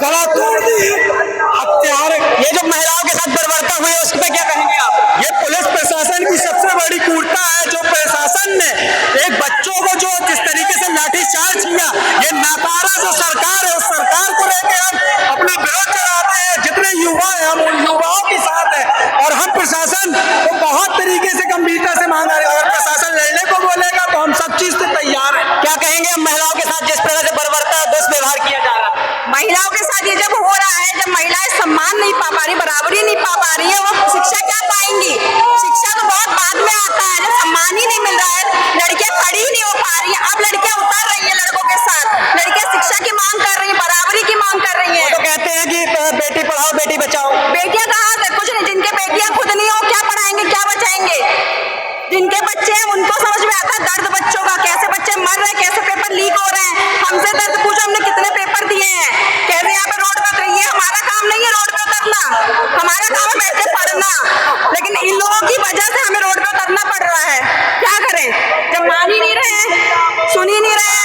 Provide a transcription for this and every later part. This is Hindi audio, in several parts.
गला तोड़ दी, हत्यार। ये जो महिलाओं के साथ बर्बरता हुई है उस पर क्या कहेंगे आप? ये पुलिस प्रशासन की सबसे बड़ी क्रूरता है, जो प्रशासन ने एक बच्चों को जो जिस तरीके से लाठीचार्ज किया, ये नाकारा जो सरकार है उस सरकार को लेकर हम अपना विरोध चलाते हैं। जितने युवा हैं हम उन युवाओं के साथ हैं और हम प्रशासन को बहुत तरीके से गंभीरता से मांग रहे हैं। अगर प्रशासन लड़ने को बोलेगा तो हम सब चीज से तैयार हैं। क्या कहेंगे हम महिलाओं के साथ जिस प्रकार से बर्बरता दुष्व्यवहार किया जा रहा है? महिलाओं के साथ ये जब हो रहा है, जब महिलाएं सम्मान नहीं पा रही, बराबरी नहीं पा रही है, वो शिक्षा क्या पाएंगी? शिक्षा तो बहुत बाद में आता है, जब सम्मान ही नहीं मिल रहा है, लड़कियां खड़ी ही नहीं हो पा रही है। अब लड़कियां उतर रही है लड़कों के साथ, लड़कियां शिक्षा की मांग कर रही है, बराबरी की मांग कर रही है। तो कहते हैं कि बेटी पढ़ाओ बेटी बचाओ। बेटियां कहाँ से? कुछ नहीं, जिनके बेटियां खुद नहीं हो क्या पढ़ाएंगे, क्या बचाएंगे? जिनके बच्चे हैं उनको समझ में आता है दर्द बच्चों का, कैसे बच्चे मर रहे हैं, कैसे पेपर लीक हो रहे हैं। हमसे दर्द पूछो, हमने कितने पेपर दिए हैं, कैसे यहाँ पे रोड पे उतरे। ये हमारा काम नहीं है रोड पे उतरना, हमारा काम है बैठ के पढ़ना, लेकिन इन लोगों की वजह से हमें रोड पे उतरना पड़ रहा है। क्या करें जब मान ही नहीं रहे, सुन ही नहीं रहे।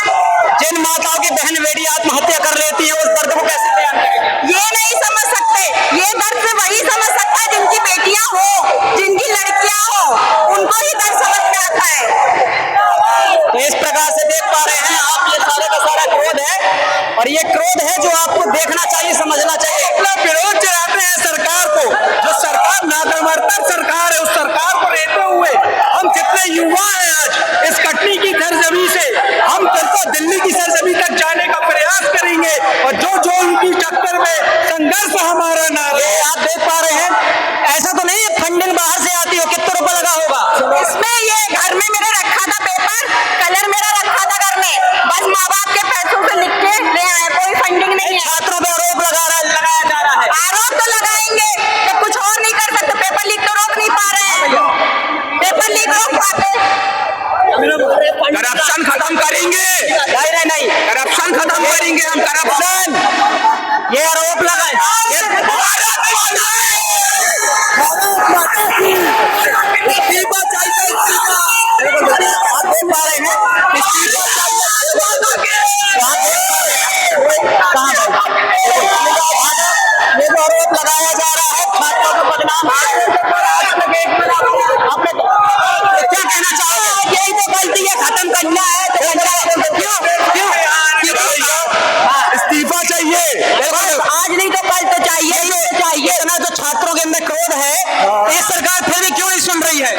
जिन माताओं की बहन बेटी आत्महत्या कर लेती है उस दर्द को कैसे बयान करेंगे? ये नहीं समझ सकते, ये दर्द से वही समझ सकता है जिनकी बेटियां हो, जिनकी लड़कियां हो, उनको ही दर्द समझ में आता है। तो इस प्रकार से देख पा रहे हैं आप, ये सारे का सारा क्रोध है और ये क्रोध है जो आपको देखना चाहिए, समझना चाहिए। अपना विरोध चलाते हैं सरकार को, जो सरकार नागरिकता सरकार है, उस सरकार को रहते हुए हम जितने युवा हैं आज इस कटनी की सरजमी से हम तो दिल्ली की सरजमी तक जाने का प्रयास करेंगे और जो जो उनकी टक्कर में संघर्ष हमारा नारा है। आप देख पा रहे हैं, ऐसा तो नहीं है फंडिंग बाहर से आती हो, कितना रुपया लगा होगा इसमें? ये घर में मेरे रखा था पेपर, कलर मेरा रखा था घर में, बस माँ बाप के पैसों से लिख के ले आए, कोई फंडिंग नहीं है। छात्रों पर आरोप लगाया जा रहा है। आरोप तो लगाएंगे, जब कुछ और नहीं कर सकते, पेपर लीक तो रोक नहीं पा रहे हैं, पेपर लीक रोक पाते। करप्शन खत्म करेंगे, नहीं करप्शन खत्म करेंगे हम, करप्शन। ये आरोप लगाए, इस्तीफा चाहिए, आप देख पा रहे हैं ये जो आरोप लगाया जा रहा है छात्रों को बदनाम, आपने क्या कहना चाहोगे? यही तो गलती है, खत्म करना है तो क्यों इस्तीफा चाहिए? आज नहीं तो कल तो चाहिए ही चाहिए। इतना जो छात्रों के अंदर क्रोध है, ये सरकार फिर भी क्यों नहीं सुन रही है?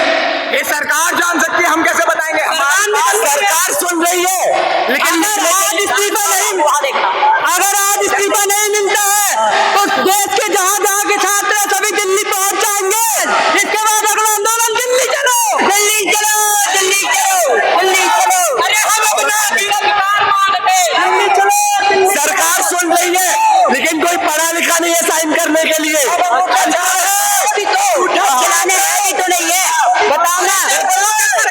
ये सरकार जान सकती है, हम कैसे बताएंगे? सरकार सुन रही है, लेकिन आज इस्तीफा नहीं, अगर आज इस्तीफा नहीं मिलता है तो देश के जहाँ जहाँ के छात्र हैं सभी दिल्ली पहुंच जाएंगे। इसके बाद अगला आंदोलन दिल्ली चलो, दिल्ली चलो, दिल्ली चलो, दिल्ली चलो। अरे हम अपना अधिकार मांगते हैं, दिल्ली चलो। सरकार सुन रही है लेकिन कोई पढ़ा लिखा नहीं है साइन करने के लिए। चलाने वाली तो नहीं है, बताओ ना।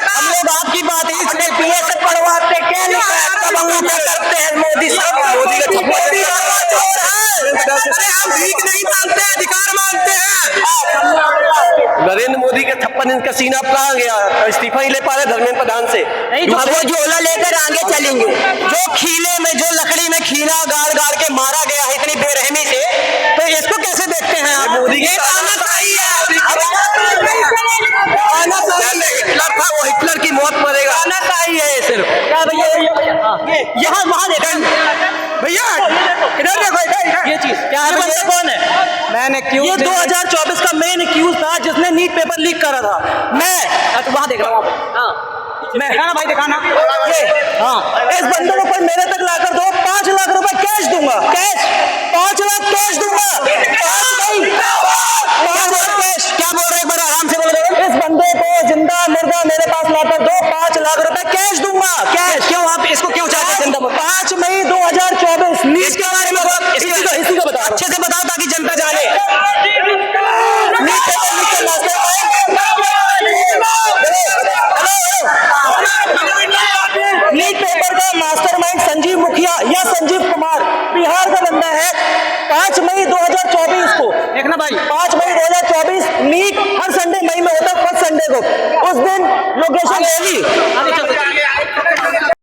हम लोग आपकी बात इसलिए पीएस पढ़वाते क्या नहीं करते हैं? मोदी साहब, मोदी का हम भीख नहीं मांगते, अधिकार मांगते हैं। नरेंद्र मोदी के 56 इंच का सीना कहाँ गया? इस्तीफा ही ले पा रहे धर्मेंद्र प्रधान से। अब वो झोला लेकर आगे चलेंगे। जो खीले में, जो लकड़ी में खीला गाड़ गाड़ के मारा गया है इतनी बेरहमी से, तो इसको कैसे देखते हैं आप? मोदी की हिटलर था, वो हिटलर की मौत मरेगा। आना चाहिए सिर्फ क्या भैया? यहाँ वहाँ देखो भैया, इधर देखो, इधर ये चीज क्या है? बंदा कौन है? मैंने क्यों? ये 2024 का मेन एक्यूज था जिसने नीट पेपर लीक करा था। मैं वहाँ देख रहा हूँ, मैं दिखाना भाई, दिखाना ये। हाँ, इस बंदे को कोई मेरे तक लाकर दो, 5 लाख रुपए कैश दूंगा, कैश 5 लाख कैश दूंगा। 5 लाख कैश। क्या बोल रहे, एक बार आराम से बोल रहे। इस बंदे को जिंदा मुर्दा मेरे पास लाकर दो, 5 लाख रुपए कैश दूंगा, कैश। क्यों आप इसको क्यों चाहते हैं जिंदा? 5 मई 2024 नीट के बारे में इसी को बताओ, अच्छे से बताओ ताकि जनता जाने। नीट पेपर का मास्टरमाइंड संजीव मुखिया या संजीव कुमार बिहार का बंदा है। 5 मई 2024 को देखना भाई, 5 मई 2024 नीट हर संडे मई में होता है, फर्स्ट संडे को। उस दिन लोकेशन